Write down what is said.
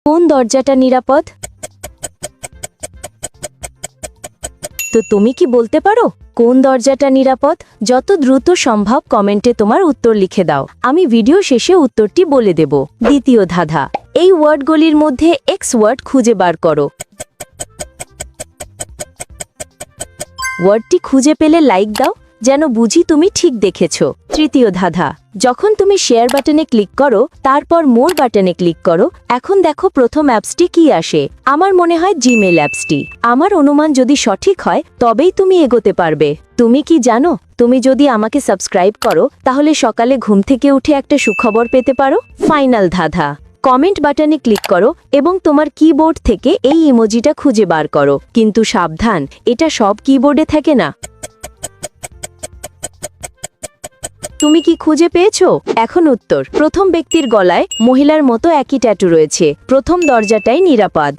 কোন দরজাটা নিরাপদ? তো তুমি কি বলতে পারো কোন দরজাটা নিরাপদ? যত দ্রুত সম্ভব কমেন্টে তোমার উত্তর লিখে দাও, আমি ভিডিও শেষে উত্তরটি বলে দেব। দ্বিতীয় ধাঁধা, এই ওয়ার্ডগুলির মধ্যে এক্স ওয়ার্ড খুঁজে বার করো। ওয়ার্ডটি খুঁজে পেলে লাইক দাও, যেন বুঝি তুমি ঠিক দেখেছো। তৃতীয় ধাঁধা, যখন তুমি শেয়ার বাটনে ক্লিক করো তারপর মোর বাটনে ক্লিক করো, এখন দেখো প্রথম অ্যাপসটি কি আসে। আমার মনে হয় জিমেল অ্যাপসটি। আমার অনুমান যদি সঠিক হয় তবেই তুমি এগোতে পারবে। তুমি কি জানো, তুমি যদি আমাকে সাবস্ক্রাইব করো তাহলে সকালে ঘুম থেকে উঠে একটা সুখবর পেতে পারো। ফাইনাল ধাঁধা, কমেন্ট বাটনে ক্লিক করো এবং তোমার কিবোর্ড থেকে এই ইমোজিটা খুঁজে বার করো, কিন্তু সাবধান, এটা সব কিবোর্ডে থাকে না। তুমি কি খুঁজে পেয়েছো? এখন উত্তর। প্রথম ব্যক্তির গলায় মহিলার মতো একই ট্যাটু রয়েছে। প্রথম দরজাটাই নিরাপদ।